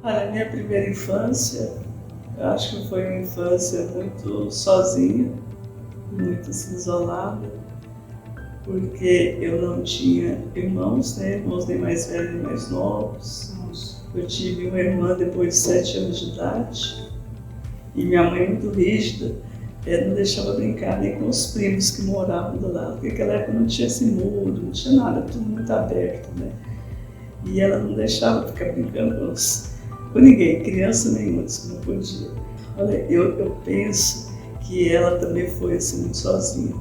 Olha, a minha primeira infância, eu acho que foi uma infância muito sozinha, muito assim, isolada, porque eu não tinha irmãos, né? Irmãos nem mais velhos nem mais novos. Eu tive uma irmã depois de 7 anos de idade e minha mãe muito rígida, não deixava brincar nem com os primos que moravam do lado, porque naquela época não tinha esse muro, não tinha nada, tudo muito aberto, né? E ela não deixava ficar brincando com ninguém, criança nenhuma, isso não podia. Olha, eu penso que ela também foi assim muito sozinha,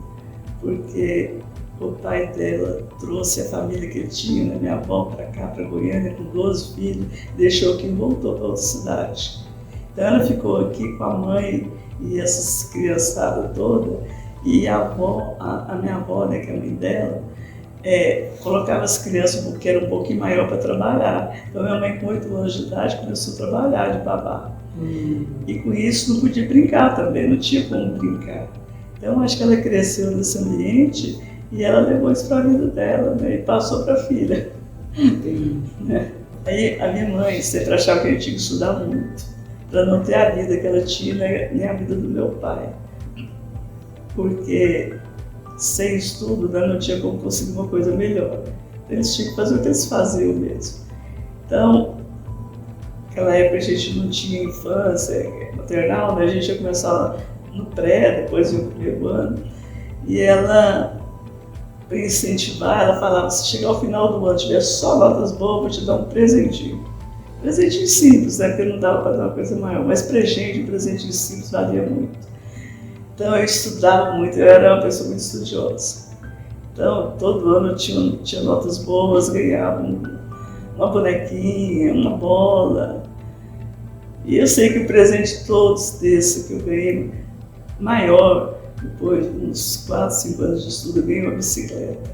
porque o pai dela trouxe a família que ele tinha, né, minha avó, para cá, para Goiânia, com 12 filhos, deixou aqui e voltou para outra cidade. Então ela ficou aqui com a mãe e essas criançadas todas, e a avó, a minha avó, né, que é a mãe dela, colocava as crianças, porque era um pouquinho maior, para trabalhar. Então minha mãe, com 8 anos de idade, começou a trabalhar de babá. E com isso não podia brincar também, não tinha como brincar. Então acho que ela cresceu nesse ambiente e ela levou isso para a vida dela, né, e passou para a filha. Aí a minha mãe sempre achava que a gente tinha que estudar muito, para não ter a vida que ela tinha, nem a vida do meu pai. Porque sem estudo, né, não tinha como conseguir uma coisa melhor. Eles tinham que fazer o que eles faziam mesmo. Então, naquela época a gente não tinha infância maternal, né? A gente ia começar no pré, depois ia no primeiro ano. E ela, para incentivar, ela falava, se chegar ao final do ano tiver só notas boas, eu vou te dar um presentinho. Presentinho simples, né? Porque não dava para dar uma coisa maior, mas para gente, um presentinho simples valia muito. Então eu estudava muito, eu era uma pessoa muito estudiosa. Então todo ano eu tinha notas boas, ganhava uma bonequinha, uma bola. E eu sei que o presente todos desse que eu ganhei, maior, depois de uns 4, 5 anos de estudo, eu ganhei uma bicicleta.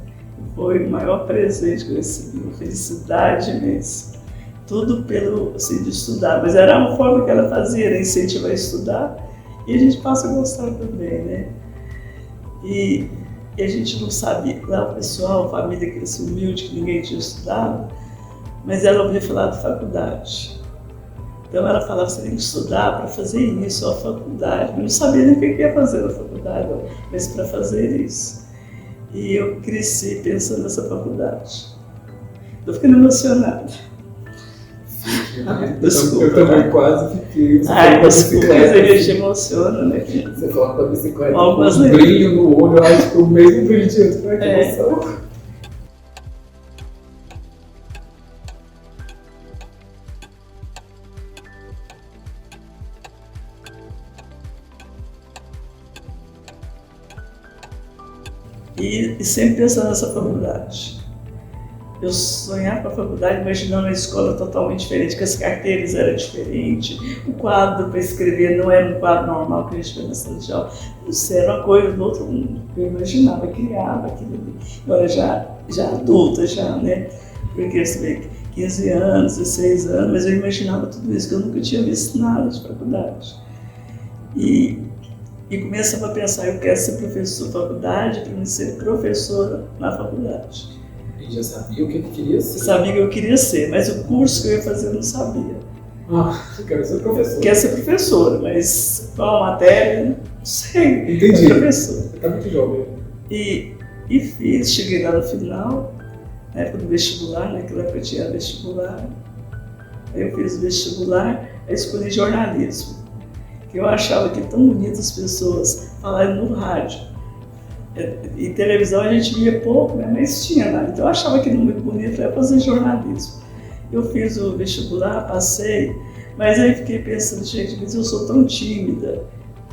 Foi o maior presente que eu recebi, uma felicidade imensa. Tudo pelo assim, de estudar, mas era uma forma que ela fazia, era incentivar a estudar. E a gente passa a gostar também, né? E a gente não sabia, lá o pessoal, a família que era humilde, que ninguém tinha estudado, mas ela ouvia falar de faculdade. Então ela falava, você tem que estudar para fazer isso, a faculdade. Eu não sabia nem o que ia fazer na faculdade, mas para fazer isso. E eu cresci pensando nessa faculdade. Estou ficando emocionada. Desculpa, eu também quase fiquei. Desculpa, mas a gente emociona, né? Você fala com a bicicleta, algumas um brilho no olho, eu acho que o mesmo brilho de outro, que emoção. E sempre pensando nessa faculdade. Eu sonhava com a faculdade, imaginando uma escola totalmente diferente, que as carteiras eram diferentes, o quadro para escrever não era um quadro normal que a gente vê na sala de aula. Isso era uma coisa do outro mundo. Eu imaginava, criava aquilo ali. Agora já adulta, né? Porque você vê 15 anos, 16 anos, mas eu imaginava tudo isso, que eu nunca tinha visto nada de faculdade. E começava a pensar, eu quero ser professor da faculdade, para mim ser professora na faculdade. E já sabia o que queria ser? Eu sabia que eu queria ser, mas o curso que eu ia fazer eu não sabia. Eu quero ser professora. Quero ser professora, mas qual a matéria, não sei. Entendi. Professora. Você está muito jovem. E fiz, cheguei lá no final, na época do vestibular, naquela época eu tinha vestibular. Aí eu fiz o vestibular, aí escolhi jornalismo. Que eu achava que tão bonito as pessoas falarem no rádio. E televisão a gente via pouco, né? Mas tinha nada. Então eu achava que muito bonito era fazer jornalismo. Eu fiz o vestibular, passei, mas aí fiquei pensando, gente, mas eu sou tão tímida,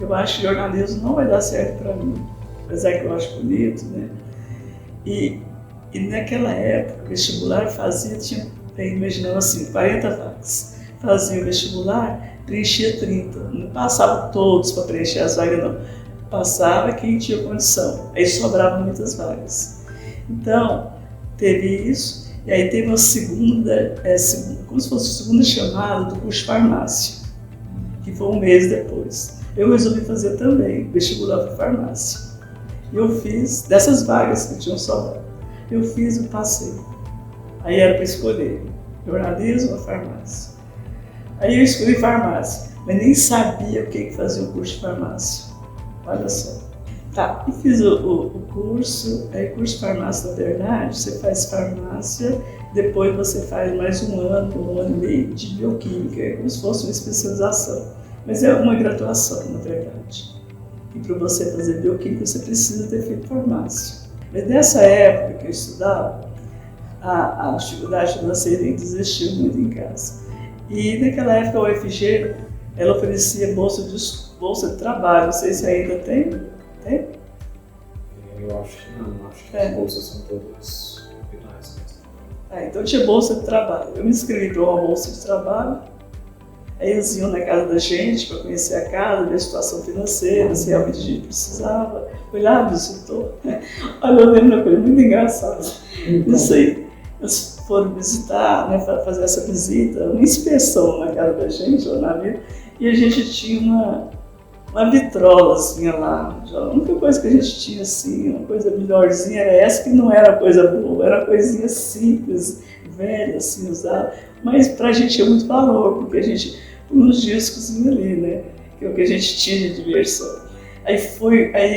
eu acho que jornalismo não vai dar certo para mim. Apesar que eu acho bonito, né? E naquela época, o vestibular tinha, imaginando assim, 40 vagas. Fazia o vestibular, preenchia 30. Não passava todos para preencher as vagas, não. Passava quem tinha condição. Aí sobravam muitas vagas. Então, teve isso. E aí teve uma segunda, como se fosse a segunda chamada do curso de farmácia, que foi um mês depois. Eu resolvi fazer também vestibular para farmácia. E eu fiz, dessas vagas que tinham sobrado, eu fiz e passei. Aí era para escolher jornalismo ou farmácia. Aí eu escolhi farmácia, mas nem sabia o que fazia o curso de farmácia. Olha só. Tá, e fiz o curso, aí curso de farmácia, na verdade, você faz farmácia, depois você faz mais um ano e meio de bioquímica, é como se fosse uma especialização. Mas é uma graduação, na verdade. E para você fazer bioquímica, você precisa ter feito farmácia. Mas nessa época que eu estudava, a dificuldade financeira existiu muito em casa. E naquela época a UFG, ela oferecia bolsa de trabalho, não sei se ainda tem. Tem? Eu acho que não, acho que as bolsas são todas finais mesmo. Então tinha bolsa de trabalho. Eu me inscrevi para uma bolsa de trabalho, aí eles iam na casa da gente para conhecer a casa, ver a situação financeira, se realmente a gente precisava. Fui lá, visitou. Olha, eu lembro uma coisa muito engraçada. Isso aí. Eles foram visitar, né, fazer essa visita, uma inspeção na casa da gente, lá na vida, e a gente tinha uma vitrolazinha lá. A única coisa que a gente tinha, assim, uma coisa melhorzinha era essa, que não era coisa boa, era coisinha simples, velha, assim, usada, mas pra gente é muito valor, porque a gente põe uns discos ali, né, que é o que a gente tinha de diversão. Aí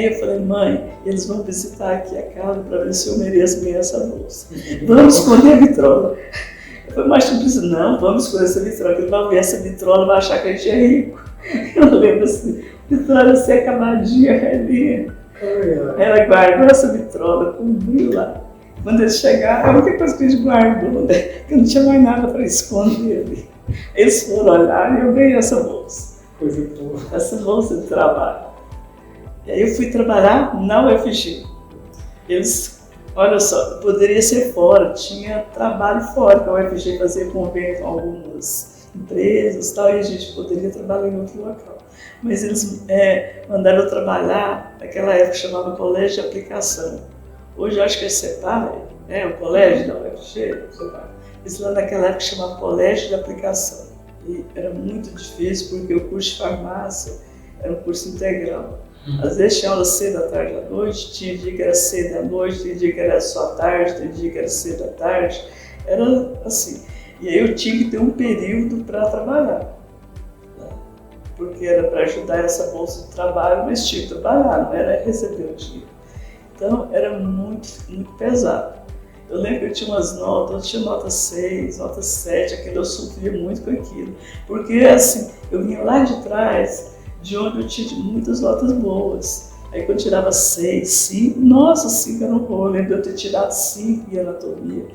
eu falei, mãe, eles vão visitar aqui a casa para ver se eu mereço ganhar essa bolsa. Vamos esconder a vitrola. Eu falei, mas não precisa, não, vamos esconder essa vitrola, que ele vai ver essa vitrola, vai achar que a gente é rico. Eu lembro assim, vitrola assim, acabadinha, velhinha. Ela guardou essa vitrola, cobriu lá. Quando eles chegaram, a única coisa que a gente guardou, né, que não tinha mais nada para esconder ali. Eles foram olhar e eu ganhei essa bolsa. Coisa boa. Essa bolsa de trabalho. E aí eu fui trabalhar na UFG. Eles, olha só, poderia ser fora, tinha trabalho fora, que a UFG fazia convênio com algumas empresas e tal, e a gente poderia trabalhar em outro local. Mas eles mandaram eu trabalhar, naquela época chamava Colégio de Aplicação. Hoje eu acho que é CEPAR, o colégio da UFG, mas lá naquela época chamava Colégio de Aplicação. E era muito difícil, porque o curso de farmácia era um curso integral. Às vezes tinha aula cedo, à tarde, à noite, tinha dia que era cedo à noite, tinha dia que era só à tarde, tinha dia que era cedo à tarde. Era assim. E aí eu tinha que ter um período para trabalhar, né? Porque era para ajudar essa bolsa de trabalho, mas tinha que trabalhar, não era receber o dinheiro. Então era muito, muito pesado. Eu lembro que eu tinha umas notas, eu tinha nota 6, nota 7, aquilo eu sofria muito com aquilo. Porque assim, eu vinha lá de trás, de onde eu tinha muitas notas boas. Aí quando eu tirava 6, 5, nossa, 5 era um horror. Eu lembro de eu ter tirado 5 em anatomia.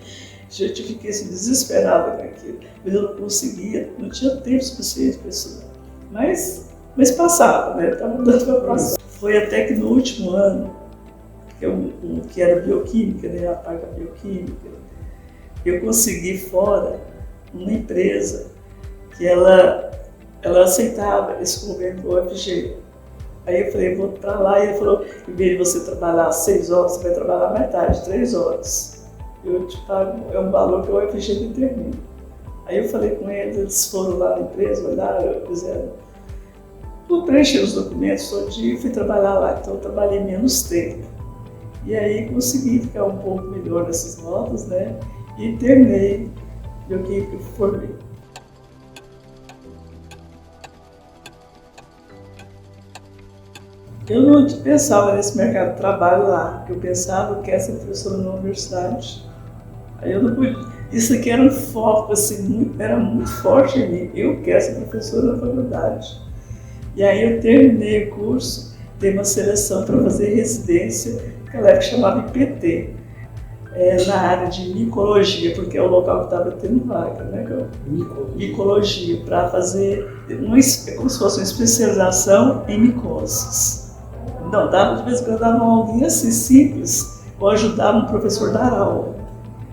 Gente, eu fiquei assim, desesperada com aquilo. Mas eu não conseguia, não tinha tempo suficiente para estudar. Mas passava, né? Estava dando para passar. Foi até que no último ano, que era bioquímica, né? A parte da bioquímica, eu consegui fora uma empresa que ela aceitava esse convênio do UFG. Aí eu falei, vou para lá, e ele falou, em vez de você trabalhar 6 horas, você vai trabalhar metade, 3 horas. Eu te pago, é um valor que o UFG determina. Aí eu falei com eles foram lá na empresa, olharam, fizeram, eu preenchi os documentos todo dia e fui trabalhar lá, então eu trabalhei menos tempo. E aí consegui ficar um pouco melhor nessas notas, né, e terminei, bioquímica, formei. Eu não pensava nesse mercado de trabalho lá, eu pensava que ia ser professora na universidade. Aí eu não podia. Isso aqui era um foco, assim, era muito forte em mim. Eu quero ser professora na faculdade. E aí eu terminei o curso, dei uma seleção para fazer residência, que ela chamava IPT, na área de micologia, porque é o local que estava tendo vaga, né? Micologia, para fazer, como se fosse uma especialização em micoses. Não, dava de vez em quando dava uma aulinha assim, simples, ou ajudava um professor a dar aula.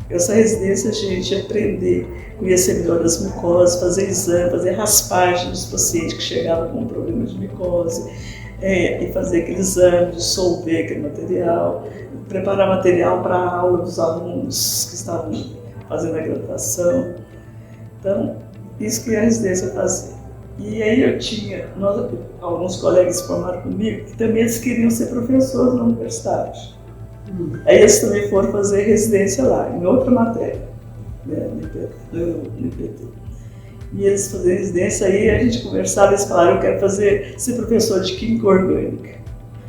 Essa residência a gente ia aprender, conhecer melhor as micoses, fazer exame, fazer raspagem dos pacientes que chegavam com problema de micose, e fazer aquele exame, dissolver aquele material, preparar material para a aula dos alunos que estavam fazendo a graduação. Então, isso que a residência fazia. E aí eu tinha, alguns colegas que formaram comigo, que também eles queriam ser professores na universidade. Aí eles também foram fazer residência lá, em outra matéria, né, no IPT. E eles fazendo residência, aí a gente conversava, eles falaram, eu quero ser professor de química orgânica.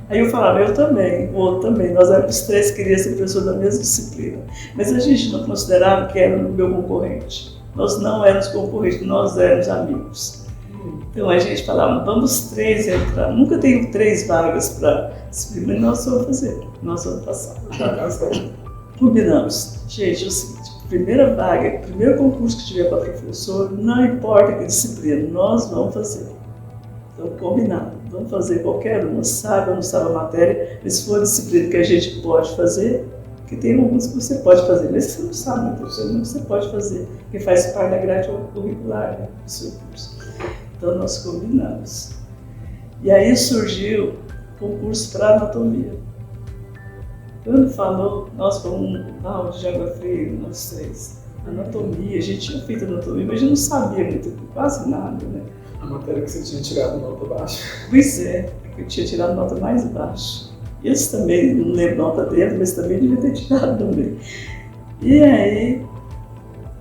Aí eu falava, eu também, o outro também, nós éramos os três que queríamos ser professor da mesma disciplina. Mas a gente não considerava que era o meu concorrente. Nós não éramos concorrentes, nós éramos amigos. Então a gente falava, vamos três entrar, nunca tenho 3 vagas para disciplina, nós vamos fazer, nós vamos passar. Combinamos, gente, é o seguinte, primeira vaga, primeiro concurso que tiver para professor, não importa que disciplina, nós vamos fazer. Então, combinado, vamos fazer qualquer uma, sabe ou não sabe a matéria, mas se for disciplina que a gente pode fazer, porque tem alguns que você pode fazer, mas você não sabe, então você pode fazer, porque faz parte da grade curricular, né, do seu curso. Então, nós combinamos. E aí surgiu o concurso para anatomia. Quando falou, nós fomos um balde de água fria, nós 3. Anatomia, a gente tinha feito anatomia, mas a gente não sabia muito, quase nada, né? A matéria que você tinha tirado nota baixa. Pois é, eu tinha tirado nota mais baixa. Esse também, não lembro nota dele, mas também devia ter tirado também. E aí,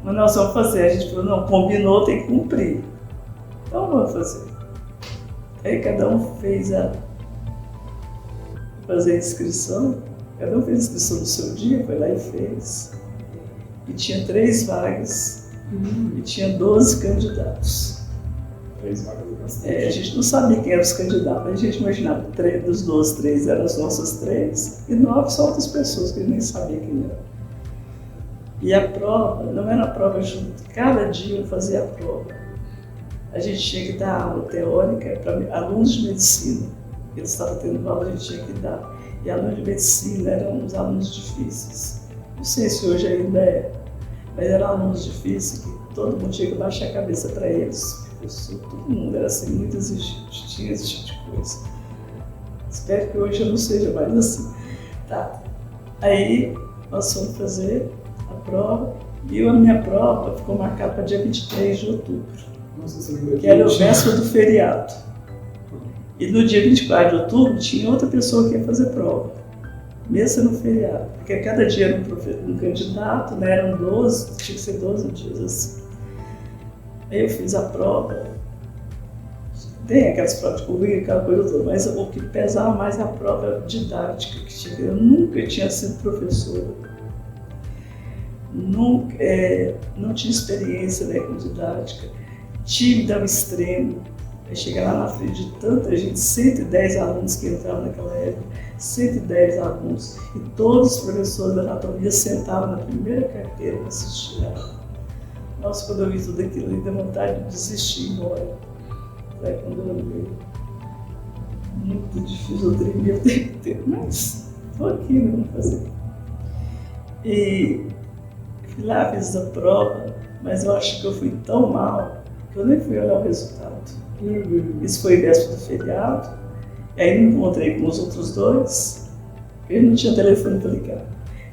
mas nós vamos fazer. A gente falou, não, combinou, tem que cumprir. Então vamos fazer. Aí cada um fez fazer a inscrição, cada um fez a inscrição no seu dia, foi lá e fez. E tinha 3 vagas e tinha 12 candidatos. 3 vagas bastante. A gente não sabia quem eram os candidatos, a gente imaginava que dos 12, 3 eram as nossas 3 e 9 só outras pessoas que a gente nem sabia quem eram. E a prova, não era a prova junto, cada dia eu fazia a prova. A gente tinha que dar aula teórica para alunos de medicina. Eles estavam tendo aula, a gente tinha que dar. E alunos de medicina eram uns alunos difíceis. Não sei se hoje ainda é, mas eram alunos difíceis que todo mundo tinha que baixar a cabeça para eles. Todo mundo era assim, muito exigente, tinha esse tipo de coisa. Espero que hoje eu não seja mais assim. Tá. Aí nós fomos fazer a prova e a minha prova ficou marcada para dia 23 de outubro. Nossa, que era o véspera do feriado. E no dia 24 de outubro tinha outra pessoa que ia fazer prova, mesmo sendo feriado, porque cada dia era um candidato, né? Eram 12, tinha que ser 12 dias assim. Aí eu fiz a prova, tem aquelas provas de currículo, aquela coisa toda, mas o que pesava mais é a prova didática que tinha. Eu nunca tinha sido professora, nunca, não tinha experiência, né, com didática. Tímida ao extremo, aí chegar lá na frente de tanta gente, 110 alunos que entravam naquela época, 110 alunos, e todos os professores da anatomia sentavam na primeira carteira para assistir a aula. Nossa, quando eu vi tudo aquilo, eu dei vontade de desistir e ir embora. Aí quando eu lembrei, muito difícil, eu tremia o tempo inteiro, mas estou aqui, né, vamos fazer. E fui lá, fiz a prova, mas eu acho que eu fui tão mal, que eu nem fui olhar o resultado. Isso foi véspera do feriado, e aí me encontrei com os outros 2, porque não tinha telefone para ligar.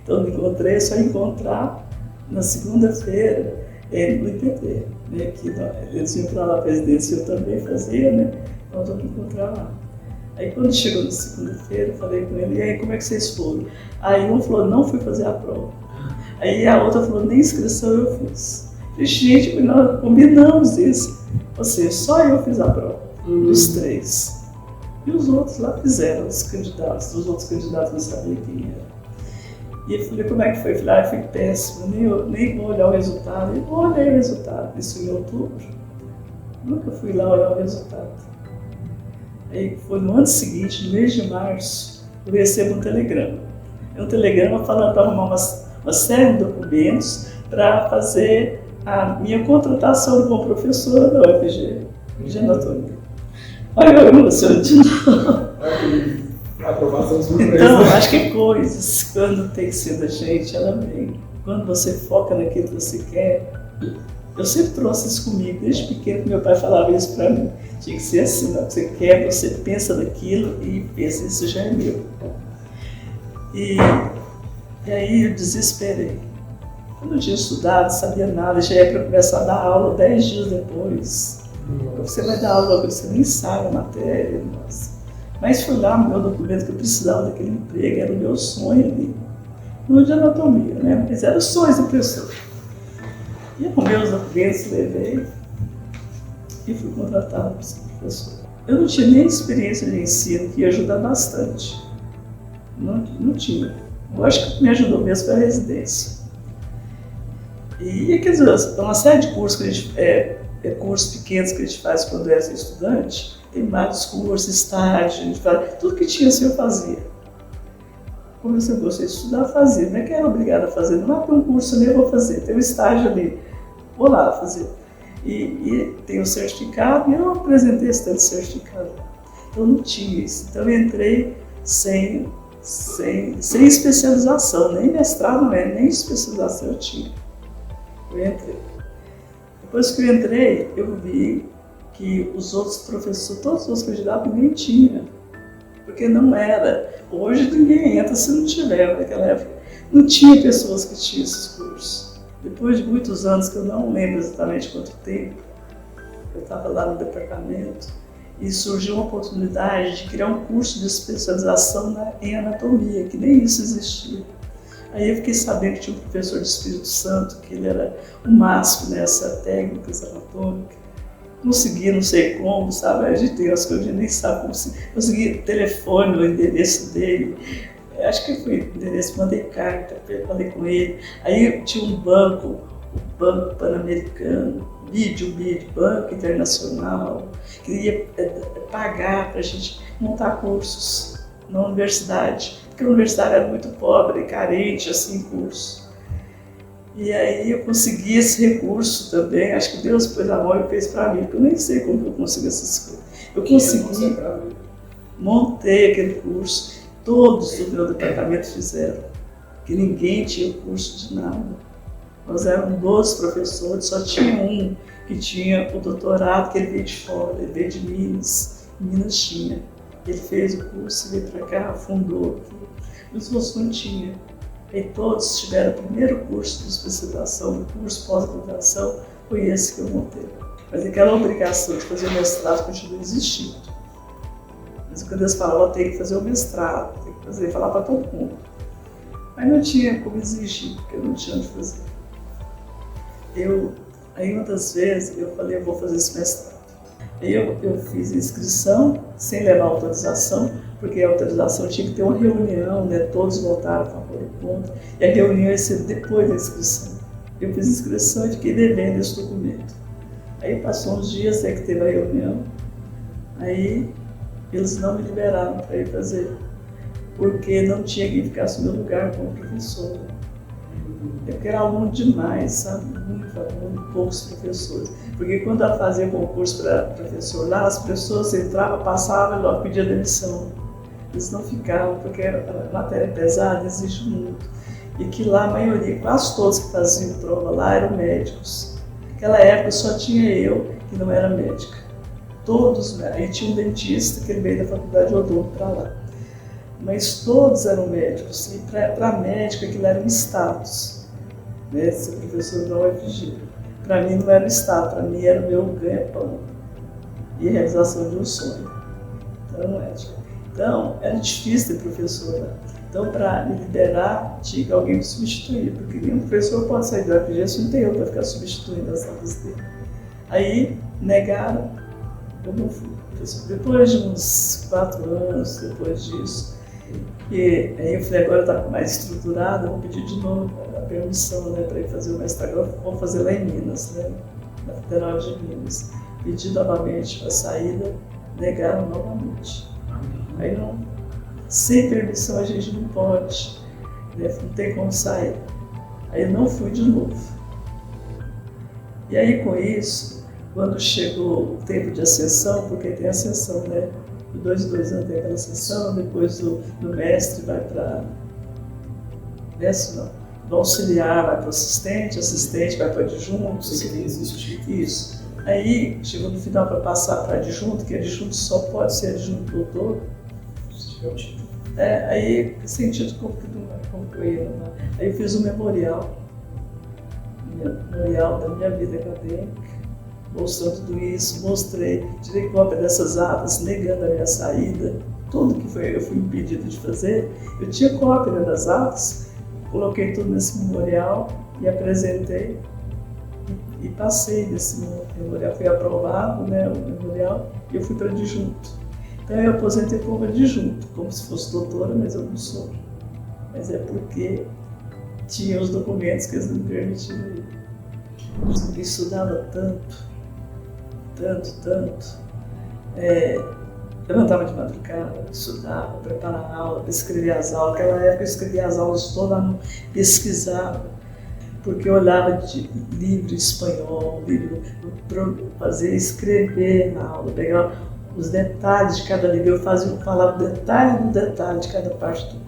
Então me encontrei, só encontrar na segunda-feira no IPT, né, que eles iam para lá para a residência, eu também fazia, né, então eu me encontrar lá. Aí quando chegou na segunda-feira, eu falei com ele, e aí como é que vocês foram? Aí um falou, não fui fazer a prova. Aí a outra falou, nem inscrição eu fiz. Gente, nós combinamos isso. Ou seja, só eu fiz a prova, dos 3. E os outros lá fizeram, os outros candidatos não sabiam quem era. E eu falei, como é que foi? Eu falei, foi péssimo, nem vou olhar o resultado. Eu olhei o resultado, isso em outubro. Nunca fui lá olhar o resultado. Aí foi no ano seguinte, no mês de março, eu recebo um telegrama. É um telegrama falando para arrumar uma série de documentos para fazer a minha contratação como professora da UFG de anatomia. Aí eu emociono de novo. Aprovação surpresa. Então, acho que coisas, quando tem que ser da gente, ela vem. Quando você foca naquilo que você quer, eu sempre trouxe isso comigo, desde pequeno, meu pai falava isso para mim. Tinha que ser assim, não, você quer, você pensa naquilo e pensa, isso já é meu. E aí eu desesperei. Eu não tinha estudado, sabia nada, já ia para começar a dar aula 10 dias depois. Você vai dar aula, você nem sabe a matéria, nossa. Mas fui lá no meu documento que eu precisava daquele emprego, era o meu sonho ali. Não de anatomia, né? Mas era o sonho da pessoa. E arrumei os documentos, levei. e fui contratada para ser professora. Eu não tinha nem experiência de ensino, que ia ajudar bastante. Não tinha. Eu acho que o que me ajudou mesmo foi a residência. E quer dizer, uma série de cursos que a gente, cursos pequenos que a gente faz quando é estudante, tem vários cursos, estágio, a gente faz, tudo que tinha assim eu fazia. Como eu gostei de estudar, eu fazia. Não é que era obrigada a fazer, não é para um curso ali eu vou fazer, tem um estágio ali, vou lá fazer. E tem um certificado, e eu apresentei esse tanto de certificado. Então não tinha isso. Então eu entrei sem especialização, nem mestrado, nem especialização eu tinha. Eu entrei. Depois que eu entrei, eu vi que os outros professores, todos os outros candidatos, ninguém tinha. Porque não era. Hoje ninguém entra se não tiver, naquela época. Não tinha pessoas que tinham esses cursos. Depois de muitos anos, que eu não lembro exatamente quanto tempo, eu estava lá no departamento e surgiu uma oportunidade de criar um curso de especialização em anatomia, que nem isso existia. Aí eu fiquei sabendo que tinha um professor de Espírito Santo, que ele era o máximo nessa técnica anatômica. Consegui, não sei como, sabe? A gente tem umas coisas que a gente nem sabe como se... Consegui o telefone, o endereço dele. Acho que foi o endereço, mandei carta, falei com ele. Aí tinha um banco, o Banco Pan-Americano, Banco Internacional, que ia pagar para a gente montar cursos na universidade, porque a universidade era muito pobre, carente, assim, curso. E aí eu consegui esse recurso também, acho que Deus pôs a mão e fez para mim, porque eu nem sei como eu consegui essas coisas. Eu consegui, montei aquele curso, todos do meu departamento fizeram, que ninguém tinha curso de nada. Nós éramos 12 professores, só tinha um que tinha o doutorado, que ele veio de fora, ele veio de Minas, Minas tinha. Ele fez o curso, veio para cá, fundou aqui, os outros não tinham. E todos tiveram o primeiro curso de especialização, o curso pós-graduação, foi esse que eu montei. Mas aquela obrigação de fazer o mestrado continua existindo. Mas quando eles falavam, tem que fazer o mestrado, tem que fazer, falar para todo mundo. Mas não tinha como exigir, porque eu não tinha onde fazer. Aí uma das vezes eu falei, eu vou fazer esse mestrado. Aí eu fiz inscrição, sem levar autorização, porque a autorização tinha que ter uma reunião, né? Todos votaram a favor do ponto, e a reunião ia ser depois da inscrição. Eu fiz inscrição e fiquei devendo esse documento. Aí passou uns dias, que teve a reunião, aí eles não me liberaram para ir fazer, porque não tinha quem ficasse no meu lugar como professora. Eu era aluno demais, sabe? Muito aluno, poucos professores. Porque quando eu fazia concurso para professor lá, as pessoas entravam, passavam e logo pediam demissão. Eles não ficavam, porque a matéria é pesada, exige muito. E que lá a maioria, quase todos que faziam prova lá eram médicos. Naquela época só tinha eu que não era médica. Todos, aí tinha um dentista que ele veio da faculdade de odonto para lá. Mas todos eram médicos, e para médico aquilo era um status, né? Ser professor da UFG. Para mim não era um status, para mim era o meu ganha-pão e a realização de um sonho. Então era difícil ter professora. Então para me liberar tinha que alguém me substituir, porque nenhum professor pode sair da UFG se não tem eu para ficar substituindo as aulas dele. Aí negaram, eu não fui. Depois de uns 4 anos, depois disso, e aí eu falei, agora está mais estruturado, eu vou pedir de novo a permissão, né, para ir fazer o mestrado. Agora vou fazer lá em Minas, né, na Federal de Minas. Pedi novamente para a saída, negaram novamente. Aí não, sem permissão a gente não pode, né, não tem como sair. Aí eu não fui de novo. E aí com isso, quando chegou o tempo de ascensão, porque tem ascensão, né? De 2 em 2 anos tem aquela ascensão, depois do mestre vai para... Mestre não, do auxiliar vai para o assistente vai para adjunto. Você queria existir. Isso. Aí chegou no final para passar para adjunto, que adjunto só pode ser adjunto doutor. Se tiver o título. Aí sem título concluído, né? Aí eu fiz um memorial da minha vida acadêmica, mostrando tudo isso, mostrei, tirei cópia dessas atas, negando a minha saída, tudo que eu fui impedido de fazer, eu tinha cópia das atas, coloquei tudo nesse memorial e apresentei, e passei nesse memorial, fui aprovado, né, o memorial, e eu fui para adjunto. Então eu aposentei como adjunto, como se fosse doutora, mas eu não sou. Mas é porque tinha os documentos que eles não me permitiam ir. Eu estudava tanto, tanto. Levantava de madrugada, estudava, preparava aula, escrevia as aulas. Naquela época eu escrevia as aulas todas, pesquisava, porque eu olhava de livro espanhol, livro para fazer, escrever na aula, pegava os detalhes de cada livro, eu falava detalhe do detalhe de cada parte do livro.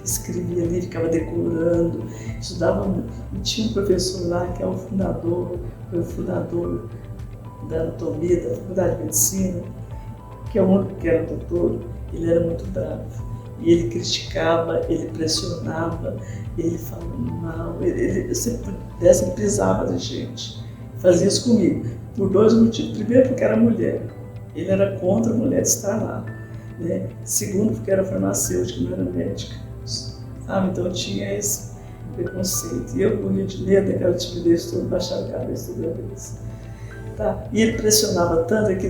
Escrevia ali, ficava decorando, estudava muito. E tinha um professor lá que é o fundador, foi o fundador da anatomia, da faculdade de medicina, que é o único que era doutor. Ele era muito bravo. E ele criticava, ele pressionava, ele falava mal, ele sempre dessa, ele pisava da gente. Fazia isso comigo, por dois motivos. Primeiro, porque era mulher. Ele era contra a mulher estar lá. Né? Segundo, porque era farmacêutica, não era médica. Sabe? Então eu tinha esse preconceito. E eu morria de medo daquela timidez toda, baixava a cabeça toda vez. Tá? E ele pressionava tanto que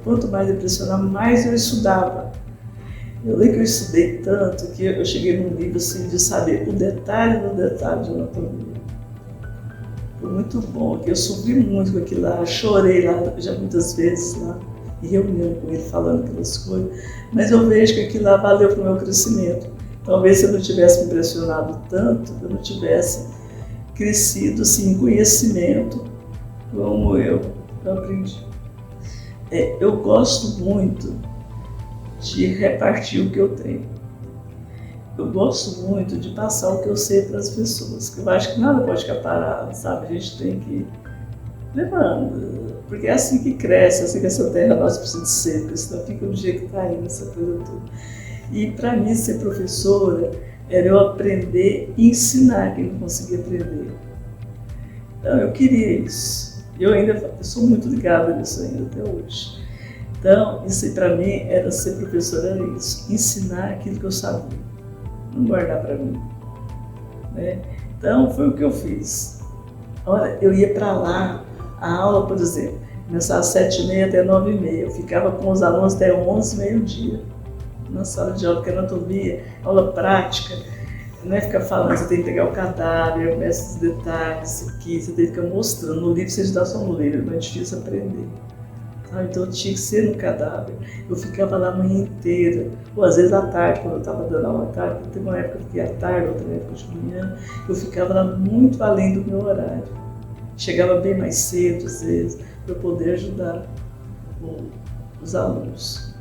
quanto mais ele pressionava, mais eu estudava. Eu lembro que eu estudei tanto que eu cheguei num nível assim, de saber o detalhe do detalhe de anatomia. Foi muito bom, porque eu sofri muito com aquilo lá, chorei lá já muitas vezes lá, em reunião com ele, falando aquelas coisas. Mas eu vejo que aquilo lá valeu para o meu crescimento. Talvez se eu não tivesse me impressionado tanto, eu não tivesse crescido assim, em conhecimento como eu aprendi. Eu gosto muito de repartir o que eu tenho. Eu gosto muito de passar o que eu sei para as pessoas, que eu acho que nada pode ficar parado, sabe? A gente tem que ir levando, porque é assim que cresce, é assim que essa terra nossa precisa ser, porque senão fica do jeito que está indo, essa coisa toda. E para mim, ser professora era eu aprender e ensinar quem não conseguia aprender. Então, eu queria isso. Eu sou muito ligada nisso ainda até hoje. Então, isso para mim era ser professora, era isso, ensinar aquilo que eu sabia, não guardar para mim. Né? Então, foi o que eu fiz. Olha, eu ia para lá, a aula, por exemplo, começava às 7h30 até 9h30, eu ficava com os alunos até 11, meio-dia, na sala de aula, porque anatomia, aula prática, não é ficar falando, você tem que pegar o cadáver, esses detalhes, isso aqui, você tem que ficar mostrando. No livro, você dá só no livro, mas é difícil aprender. Então tinha que ser no cadáver. Eu ficava lá a manhã inteira, ou às vezes à tarde, quando eu estava dando aula à tarde, teve uma época que eu fiquei à tarde, outra época de manhã, eu ficava lá muito além do meu horário. Chegava bem mais cedo, às vezes, para eu poder ajudar os alunos.